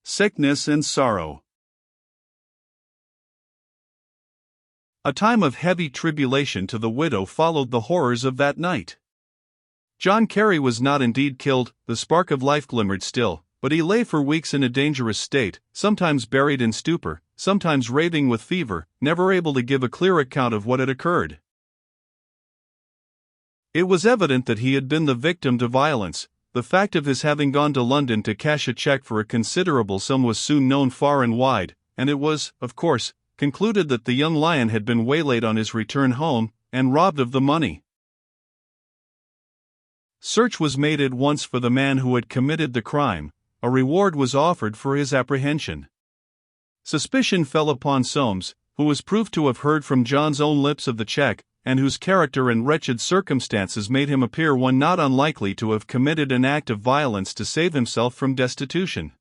Sickness and sorrow. A time of heavy tribulation to the widow followed the horrors of that night. John Carey was not indeed killed, the spark of life glimmered still, but he lay for weeks in a dangerous state, sometimes buried in stupor, sometimes raving with fever, never able to give a clear account of what had occurred. It was evident that he had been the victim to violence. The fact of his having gone to London to cash a check for a considerable sum was soon known far and wide, and it was, of course, concluded that the young lion had been waylaid on his return home, and robbed of the money. Search was made at once for the man who had committed the crime. A reward was offered for his apprehension. Suspicion fell upon Soames, who was proved to have heard from John's own lips of the check, and whose character and wretched circumstances made him appear one not unlikely to have committed an act of violence to save himself from destitution.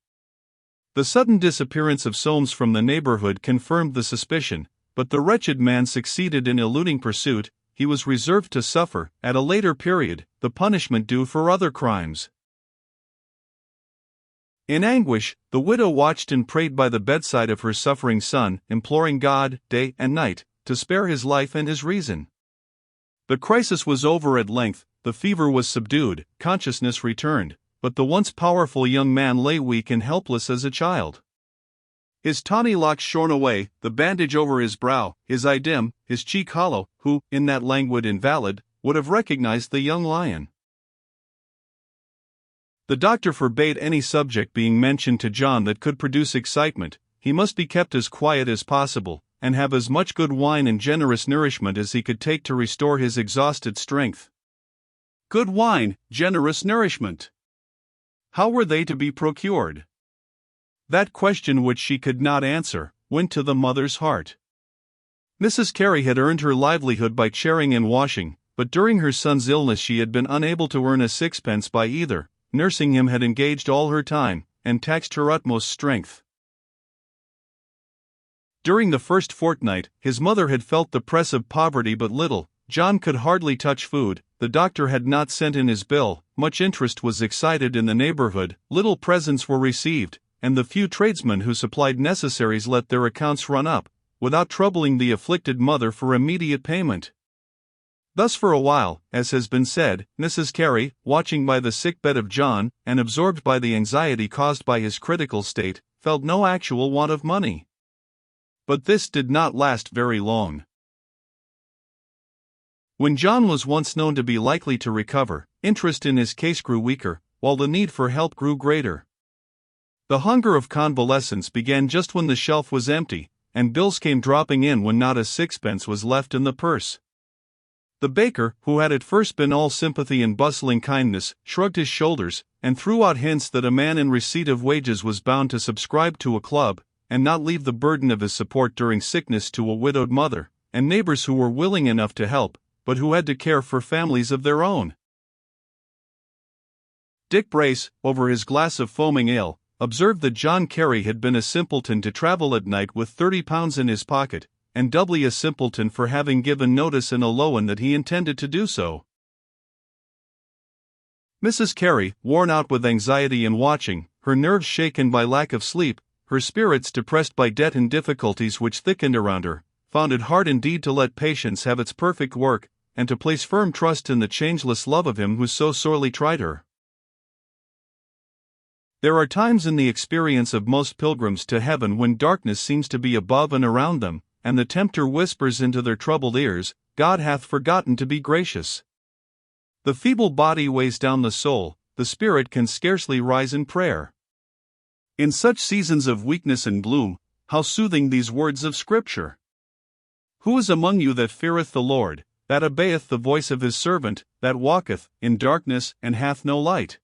The sudden disappearance of Soames from the neighborhood confirmed the suspicion, but the wretched man succeeded in eluding pursuit. He was reserved to suffer, at a later period, the punishment due for other crimes. In anguish, the widow watched and prayed by the bedside of her suffering son, imploring God, day and night, to spare his life and his reason. The crisis was over at length, the fever was subdued, consciousness returned, but the once powerful young man lay weak and helpless as a child. His tawny locks shorn away, the bandage over his brow, his eye dim, his cheek hollow, who, in that languid invalid, would have recognized the young lion? The doctor forbade any subject being mentioned to John that could produce excitement. He must be kept as quiet as possible, and have as much good wine and generous nourishment as he could take to restore his exhausted strength. Good wine, generous nourishment. How were they to be procured? That question, which she could not answer, went to the mother's heart. Mrs. Carey had earned her livelihood by charing and washing, but during her son's illness she had been unable to earn a sixpence by either. Nursing him had engaged all her time, and taxed her utmost strength. During the first fortnight, his mother had felt the press of poverty but little. John could hardly touch food, the doctor had not sent in his bill, much interest was excited in the neighborhood, little presents were received, and the few tradesmen who supplied necessaries let their accounts run up, without troubling the afflicted mother for immediate payment. Thus for a while, as has been said, Mrs. Carey, watching by the sick bed of John, and absorbed by the anxiety caused by his critical state, felt no actual want of money. But this did not last very long. When John was once known to be likely to recover, interest in his case grew weaker, while the need for help grew greater. The hunger of convalescence began just when the shelf was empty, and bills came dropping in when not a sixpence was left in the purse. The baker, who had at first been all sympathy and bustling kindness, shrugged his shoulders, and threw out hints that a man in receipt of wages was bound to subscribe to a club, and not leave the burden of his support during sickness to a widowed mother, and neighbors who were willing enough to help, but who had to care for families of their own. Dick Brace, over his glass of foaming ale, observed that John Carey had been a simpleton to travel at night with £30 in his pocket, and doubly a simpleton for having given notice in a lowen that he intended to do so. Mrs. Carey, worn out with anxiety and watching, her nerves shaken by lack of sleep, her spirits depressed by debt and difficulties which thickened around her, found it hard indeed to let patience have its perfect work, and to place firm trust in the changeless love of him who so sorely tried her. There are times in the experience of most pilgrims to heaven when darkness seems to be above and around them, and the tempter whispers into their troubled ears, "God hath forgotten to be gracious." The feeble body weighs down the soul, the spirit can scarcely rise in prayer. In such seasons of weakness and gloom, how soothing these words of Scripture! "Who is among you that feareth the Lord, that obeyeth the voice of his servant, that walketh in darkness and hath no light?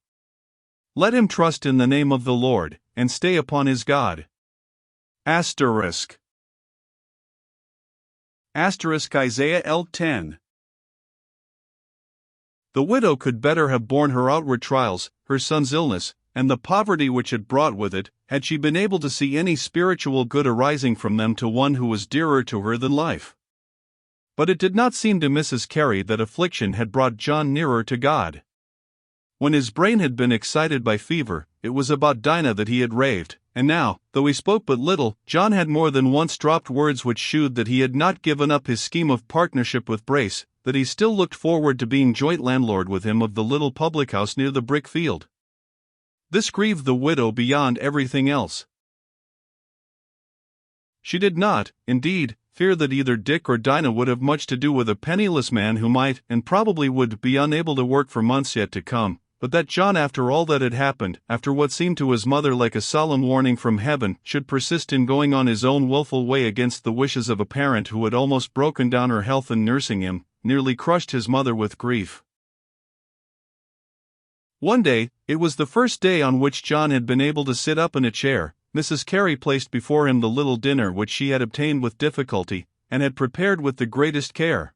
Let him trust in the name of the Lord, and stay upon his God." Asterisk. Isaiah L:10. The widow could better have borne her outward trials, her son's illness, and the poverty which it brought with it, had she been able to see any spiritual good arising from them to one who was dearer to her than life. But it did not seem to Mrs. Carey that affliction had brought John nearer to God. When his brain had been excited by fever, it was about Dinah that he had raved, and now, though he spoke but little, John had more than once dropped words which shewed that he had not given up his scheme of partnership with Brace, that he still looked forward to being joint landlord with him of the little public house near the brick field. This grieved the widow beyond everything else. She did not, indeed, fear that either Dick or Dinah would have much to do with a penniless man who might, and probably would, be unable to work for months yet to come, but that John, after all that had happened, after what seemed to his mother like a solemn warning from heaven, should persist in going on his own wilful way against the wishes of a parent who had almost broken down her health in nursing him, nearly crushed his mother with grief. One day, it was the first day on which John had been able to sit up in a chair. Mrs. Carey placed before him the little dinner which she had obtained with difficulty, and had prepared with the greatest care.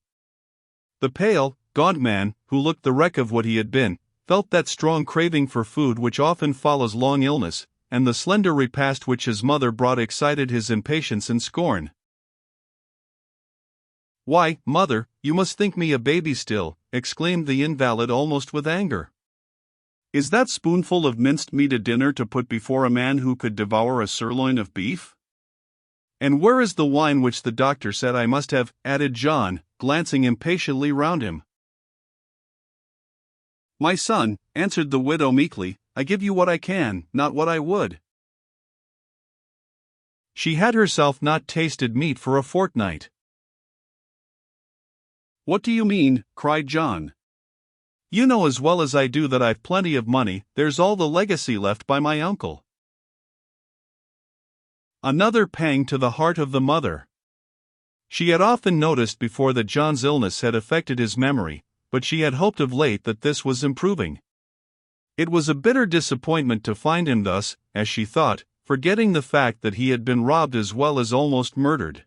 The pale, gaunt man, who looked the wreck of what he had been, felt that strong craving for food which often follows long illness, and the slender repast which his mother brought excited his impatience and scorn. "Why, mother, you must think me a baby still," exclaimed the invalid almost with anger. "Is that spoonful of minced meat a dinner to put before a man who could devour a sirloin of beef? And where is the wine which the doctor said I must have?" added John, glancing impatiently round him. "My son," answered the widow meekly, "I give you what I can, not what I would." She had herself not tasted meat for a fortnight. "What do you mean?" cried John. "You know as well as I do that I've plenty of money. There's all the legacy left by my uncle." Another pang to the heart of the mother. She had often noticed before that John's illness had affected his memory, but she had hoped of late that this was improving. It was a bitter disappointment to find him thus, as she thought, forgetting the fact that he had been robbed as well as almost murdered.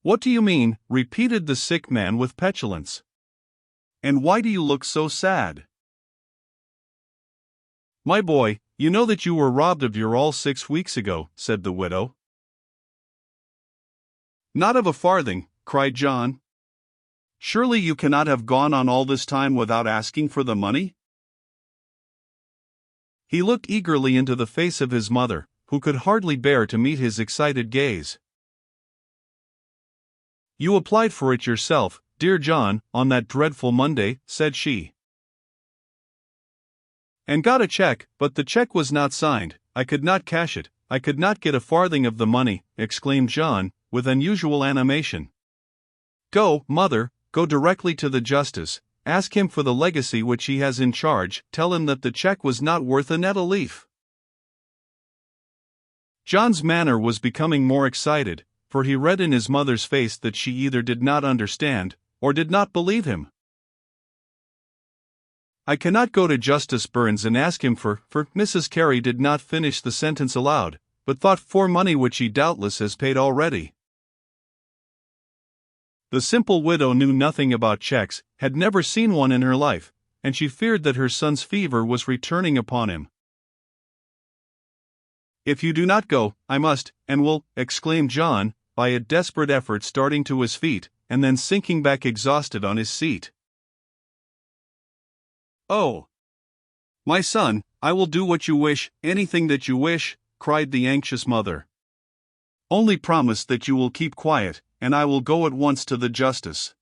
"What do you mean?" repeated the sick man with petulance. "And why do you look so sad?" "My boy, you know that you were robbed of your all 6 weeks ago," said the widow. "Not of a farthing," cried John. "Surely you cannot have gone on all this time without asking for the money?" He looked eagerly into the face of his mother, who could hardly bear to meet his excited gaze. "You applied for it yourself, dear John, on that dreadful Monday," said she. "And got a check, but the check was not signed. I could not cash it, I could not get a farthing of the money," exclaimed John, with unusual animation. "Go, mother, go directly to the justice, ask him for the legacy which he has in charge, tell him that the check was not worth a nettle leaf." John's manner was becoming more excited, for he read in his mother's face that she either did not understand, or did not believe him. "I cannot go to Justice Burns and ask him for Mrs. Carey did not finish the sentence aloud, but thought for money which he doubtless has paid already." The simple widow knew nothing about checks, had never seen one in her life, and she feared that her son's fever was returning upon him. "If you do not go, I must, and will," exclaimed John, by a desperate effort starting to his feet, and then sinking back exhausted on his seat. "Oh, my son, I will do what you wish, anything that you wish," cried the anxious mother. "Only promise that you will keep quiet, and I will go at once to the justice."